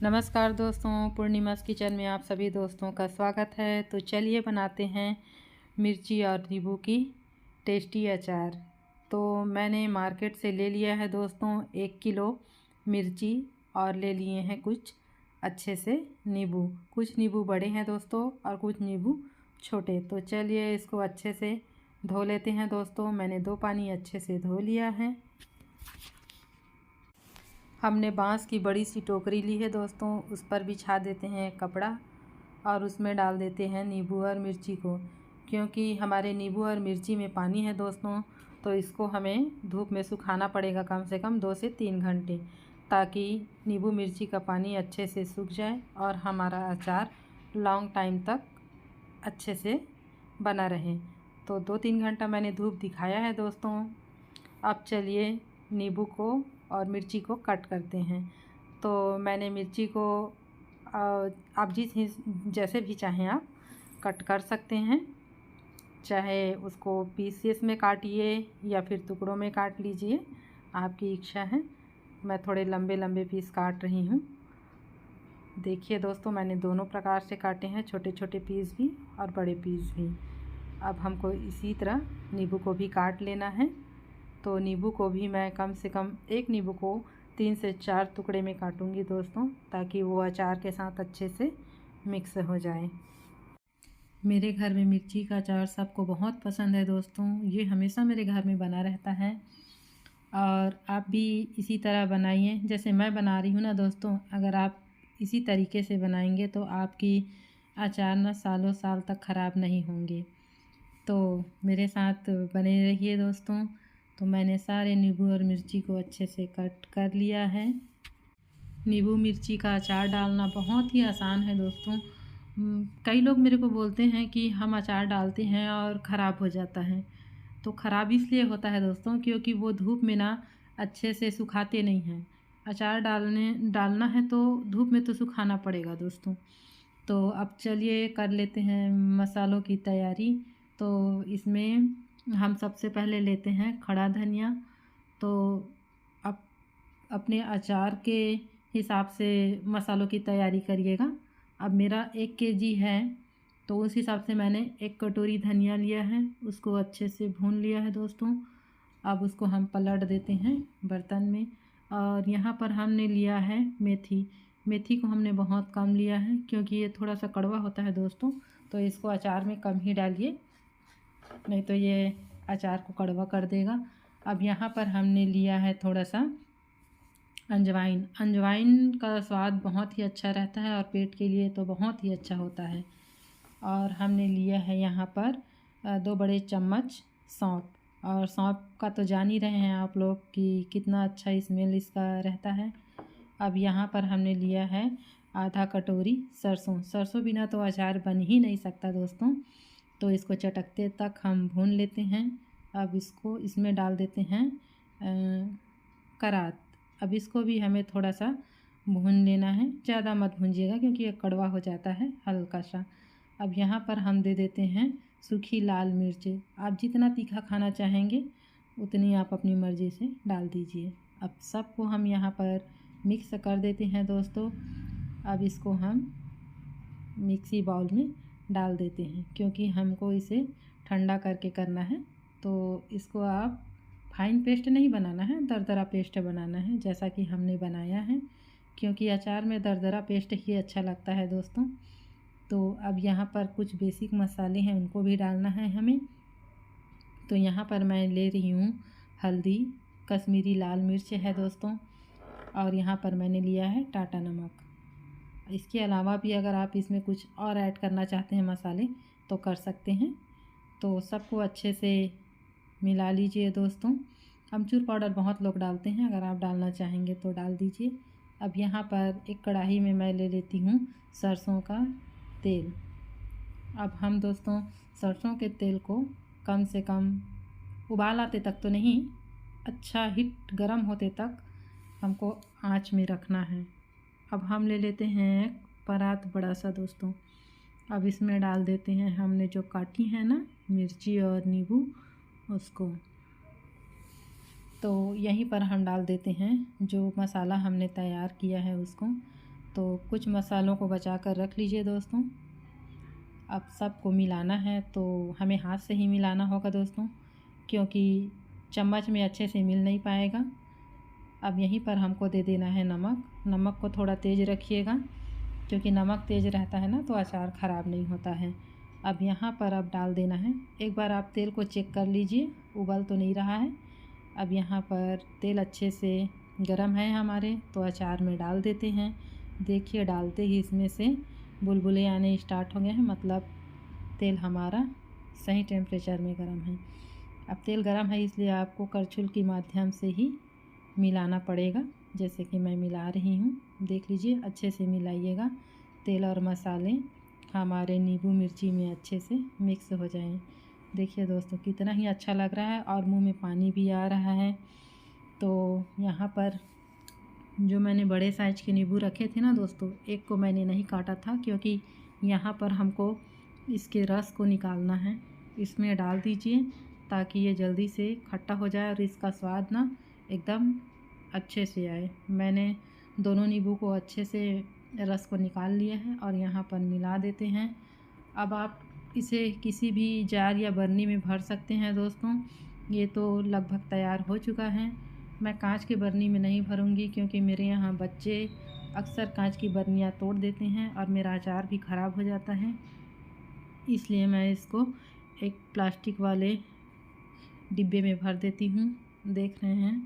नमस्कार दोस्तों, पूर्णिमास किचन में आप सभी दोस्तों का स्वागत है। तो चलिए बनाते हैं मिर्ची और नींबू की टेस्टी अचार। तो मैंने मार्केट से ले लिया है दोस्तों 1 किलो मिर्ची और ले लिए हैं कुछ अच्छे से नींबू। कुछ नींबू बड़े हैं दोस्तों और कुछ नींबू छोटे। तो चलिए इसको अच्छे से धो लेते हैं दोस्तों। मैंने 2 पानी अच्छे से धो लिया है। हमने बांस की बड़ी सी टोकरी ली है दोस्तों, उस पर बिछा देते हैं कपड़ा और उसमें डाल देते हैं नींबू और मिर्ची को। क्योंकि हमारे नींबू और मिर्ची में पानी है दोस्तों, तो इसको हमें धूप में सुखाना पड़ेगा कम से कम 2 से 3 घंटे, ताकि नींबू मिर्ची का पानी अच्छे से सूख जाए और हमारा अचार लॉन्ग टाइम तक अच्छे से बना रहे। तो 2-3 घंटा मैंने धूप दिखाया है दोस्तों। अब चलिए नींबू को और मिर्ची को कट करते हैं। तो मैंने मिर्ची को आप जैसे भी चाहें आप कट कर सकते हैं। चाहे उसको पीसेस में काटिए या फिर टुकड़ों में काट लीजिए, आपकी इच्छा है। मैं थोड़े लंबे लंबे पीस काट रही हूँ। देखिए दोस्तों, मैंने दोनों प्रकार से काटे हैं, छोटे छोटे पीस भी और बड़े पीस भी। अब हमको इसी तरह नींबू को भी काट लेना है। तो नींबू को भी मैं कम से कम एक नींबू को 3 से 4 टुकड़े में काटूंगी दोस्तों, ताकि वो अचार के साथ अच्छे से मिक्स हो जाए। मेरे घर में मिर्ची का अचार सबको बहुत पसंद है दोस्तों। ये हमेशा मेरे घर में बना रहता है और आप भी इसी तरह बनाइए जैसे मैं बना रही हूँ ना दोस्तों। अगर आप इसी तरीके से बनाएंगे तो आपकी अचार ना सालों साल तक ख़राब नहीं होंगे। तो मेरे साथ बने रहिए दोस्तों। तो मैंने सारे नींबू और मिर्ची को अच्छे से कट कर लिया है। नींबू मिर्ची का अचार डालना बहुत ही आसान है दोस्तों। कई लोग मेरे को बोलते हैं कि हम अचार डालते हैं और ख़राब हो जाता है। तो ख़राब इसलिए होता है दोस्तों क्योंकि वो धूप में ना अच्छे से सुखाते नहीं हैं। अचार डालना है तो धूप में तो सुखाना पड़ेगा दोस्तों। तो अब चलिए कर लेते हैं मसालों की तैयारी। तो इसमें हम सबसे पहले लेते हैं खड़ा धनिया। तो अब अपने अचार के हिसाब से मसालों की तैयारी करिएगा। अब मेरा 1 केजी है तो उस हिसाब से मैंने 1 कटोरी धनिया लिया है, उसको अच्छे से भून लिया है दोस्तों। अब उसको हम पलट देते हैं बर्तन में। और यहाँ पर हमने लिया है मेथी। मेथी को हमने बहुत कम लिया है क्योंकि ये थोड़ा सा कड़वा होता है दोस्तों। तो इसको अचार में कम ही डालिए, नहीं तो ये अचार को कड़वा कर देगा। अब यहाँ पर हमने लिया है थोड़ा सा अजवाइन। अजवाइन का स्वाद बहुत ही अच्छा रहता है और पेट के लिए तो बहुत ही अच्छा होता है। और हमने लिया है यहाँ पर 2 बड़े चम्मच सौंफ। और सौंफ का तो जान ही रहे हैं आप लोग कि कितना अच्छा स्मेल इसका रहता है। अब यहाँ पर हमने लिया है आधा कटोरी सरसों। सरसों बिना तो अचार बन ही नहीं सकता दोस्तों। तो इसको चटकते तक हम भून लेते हैं। अब इसको इसमें डाल देते हैं करात। अब इसको भी हमें थोड़ा सा भून लेना है, ज़्यादा मत भूंजिएगा क्योंकि ये कड़वा हो जाता है, हल्का सा। अब यहाँ पर हम दे देते हैं सूखी लाल मिर्च। आप जितना तीखा खाना चाहेंगे उतनी आप अपनी मर्ज़ी से डाल दीजिए। अब सबको हम यहाँ पर मिक्स कर देते हैं दोस्तों। अब इसको हम मिक्सी बाउल में डाल देते हैं क्योंकि हमको इसे ठंडा करके करना है। तो इसको आप फाइन पेस्ट नहीं बनाना है, दरदरा पेस्ट बनाना है जैसा कि हमने बनाया है, क्योंकि अचार में दरदरा पेस्ट ही अच्छा लगता है दोस्तों। तो अब यहाँ पर कुछ बेसिक मसाले हैं, उनको भी डालना है हमें। तो यहाँ पर मैं ले रही हूँ हल्दी, कश्मीरी लाल मिर्च है दोस्तों, और यहाँ पर मैंने लिया है टाटा नमक। इसके अलावा भी अगर आप इसमें कुछ और ऐड करना चाहते हैं मसाले तो कर सकते हैं। तो सबको अच्छे से मिला लीजिए दोस्तों। अमचूर पाउडर बहुत लोग डालते हैं, अगर आप डालना चाहेंगे तो डाल दीजिए। अब यहाँ पर एक कढ़ाई में मैं ले लेती हूँ सरसों का तेल। अब हम दोस्तों सरसों के तेल को कम से कम उबाल आते तक तो नहीं, अच्छा हिट गरम होते तक हमको आँच में रखना है। अब हम ले लेते हैं एक परात बड़ा सा दोस्तों। अब इसमें डाल देते हैं हमने जो काटी है ना मिर्ची और नींबू, उसको। तो यहीं पर हम डाल देते हैं जो मसाला हमने तैयार किया है उसको। तो कुछ मसालों को बचा कर रख लीजिए दोस्तों। अब सबको मिलाना है तो हमें हाथ से ही मिलाना होगा दोस्तों, क्योंकि चम्मच में अच्छे से मिल नहीं पाएगा। अब यहीं पर हमको दे देना है नमक। नमक को थोड़ा तेज़ रखिएगा, क्योंकि नमक तेज़ रहता है ना तो अचार ख़राब नहीं होता है। अब यहाँ पर अब डाल देना है, एक बार आप तेल को चेक कर लीजिए, उबल तो नहीं रहा है। अब यहाँ पर तेल अच्छे से गरम है हमारे, तो अचार में डाल देते हैं। देखिए डालते ही इसमें से बुलबुले आने स्टार्ट हो गए हैं, मतलब तेल हमारा सही टेम्परेचर में गरम है। अब तेल गरम है इसलिए आपको करछुल के माध्यम से ही मिलाना पड़ेगा, जैसे कि मैं मिला रही हूँ। देख लीजिए अच्छे से मिलाइएगा, तेल और मसाले हमारे नींबू मिर्ची में अच्छे से मिक्स हो जाएं। देखिए दोस्तों कितना ही अच्छा लग रहा है और मुंह में पानी भी आ रहा है। तो यहाँ पर जो मैंने बड़े साइज के नींबू रखे थे ना दोस्तों, एक को मैंने नहीं काटा था, क्योंकि यहाँ पर हमको इसके रस को निकालना है। इसमें डाल दीजिए ताकि ये जल्दी से खट्टा हो जाए और इसका स्वाद ना एकदम अच्छे से आए। मैंने दोनों नींबू को अच्छे से रस को निकाल लिया है और यहाँ पर मिला देते हैं। अब आप इसे किसी भी जार या बर्नी में भर सकते हैं दोस्तों। ये तो लगभग तैयार हो चुका है। मैं कांच की बर्नी में नहीं भरूंगी, क्योंकि मेरे यहाँ बच्चे अक्सर कांच की बर्नियाँ तोड़ देते हैं और मेरा अचार भी ख़राब हो जाता है। इसलिए मैं इसको एक प्लास्टिक वाले डिब्बे में भर देती हूँ। देख रहे हैं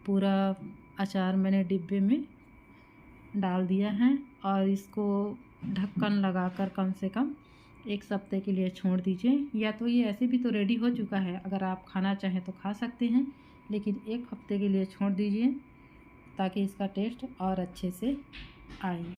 पूरा अचार मैंने डिब्बे में डाल दिया है और इसको ढक्कन लगाकर कम से कम 1 हफ्ते के लिए छोड़ दीजिए। या तो ये ऐसे भी तो रेडी हो चुका है, अगर आप खाना चाहें तो खा सकते हैं, लेकिन 1 हफ्ते के लिए छोड़ दीजिए ताकि इसका टेस्ट और अच्छे से आए।